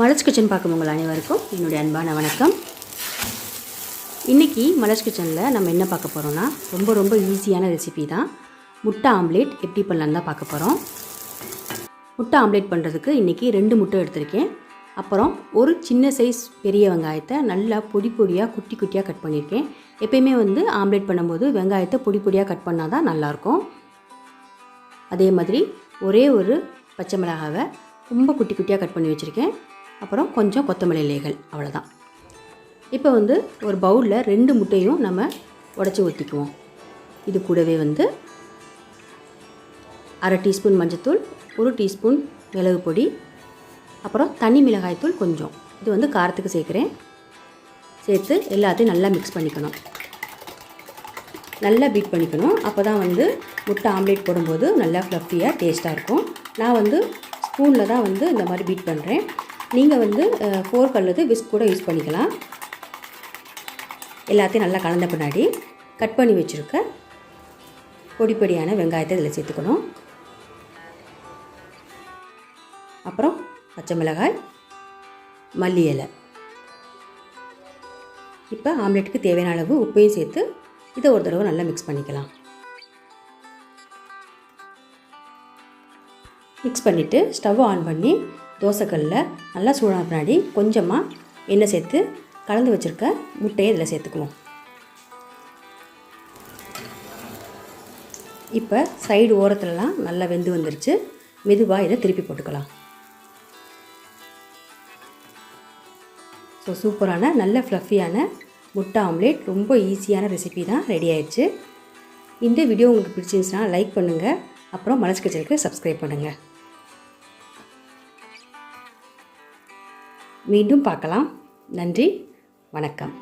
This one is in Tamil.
மலர்ஸ் கிச்சன் பார்க்கும் உங்கள் அனைவருக்கும் என்னுடைய அன்பான வணக்கம். இன்றைக்கி மலர்ஸ் கிச்சனில் நம்ம என்ன பார்க்க போகிறோன்னா ரொம்ப ஈஸியான ரெசிபி தான். முட்டை ஆம்லேட் எப்படி பண்ணலான்னு தான் பார்க்க போகிறோம். முட்டை ஆம்லேட் பண்ணுறதுக்கு இன்றைக்கி 2 முட்டை எடுத்திருக்கேன். அப்புறம் ஒரு சின்ன சைஸ் பெரிய வெங்காயத்தை நல்லா பொடியாக குட்டியாக கட் பண்ணியிருக்கேன். எப்பயுமே ஆம்லேட் பண்ணும்போது வெங்காயத்தை பொடியாக கட் பண்ணால் தான் நல்லாயிருக்கும். அதே மாதிரி ஒரே ஒரு பச்சை மிளகாவை ரொம்ப குட்டியாக கட் பண்ணி வச்சுருக்கேன். அப்புறம் கொஞ்சம் கொத்தமல்லி இலைகள், அவ்வளோதான். இப்போ ஒரு பவுலில் 2 முட்டையும் நம்ம உடச்சி ஊற்றிக்குவோம். இது கூடவே 1/2 டீஸ்பூன் மஞ்சத்தூள், 1 டீஸ்பூன் மிளகு பொடி, அப்புறம் தனி மிளகாய்த்தூள் கொஞ்சம். இது காரத்துக்கு சேர்க்குறேன். சேர்த்து எல்லாத்தையும் நல்லா மிக்ஸ் பண்ணிக்கணும், நல்லா பீட் பண்ணிக்கணும். அப்போ தான் முட்டை ஆம்லேட் போடும்போது நல்லா ஃப்ளஃபியாக டேஸ்ட்டாக இருக்கும். நான் ஸ்பூனில் தான் இந்த மாதிரி பீட் பண்ணுறேன். நீங்கள் ஃபோர்க் அல்லது விஸ்க் கூட யூஸ் பண்ணிக்கலாம். எல்லாத்தையும் நல்லா கலந்த பின்னாடி கட் பண்ணி வச்சுருக்க பொடியான வெங்காயத்தை இதில் சேர்த்துக்கணும். அப்புறம் பச்சை மிளகாய், மல்லி இலை. இப்போ ஆம்லேட்டுக்கு தேவையான அளவு உப்பையும் சேர்த்து இதை ஒரு தடவை நல்லா மிக்ஸ் பண்ணிக்கலாம். மிக்ஸ் பண்ணிவிட்டு ஸ்டவ் ஆன் பண்ணி தோசைக்கல்லில் நல்லா சூடான பின்னாடி கொஞ்சமாக எண்ணெய் சேர்த்து கலந்து வச்சுருக்க முட்டையை இதில் சேர்த்துக்குவோம். இப்போ சைடு ஓரத்துலலாம் நல்லா வெந்து வந்துருச்சு. மெதுவாக இதை திருப்பி போட்டுக்கலாம். ஸோ சூப்பரான நல்ல ஃப்ளஃபியான முட்டை ஆம்லேட், ரொம்ப ஈஸியான ரெசிபி தான் ரெடி ஆயிடுச்சு. இந்த வீடியோ உங்களுக்கு பிடிச்சிருந்துச்சுன்னா லைக் பண்ணுங்கள். அப்புறம் மலர்ஸ் கிச்சனுக்கு சப்ஸ்கிரைப் பண்ணுங்கள். மீண்டும் பார்க்கலாம். நன்றி, வணக்கம்.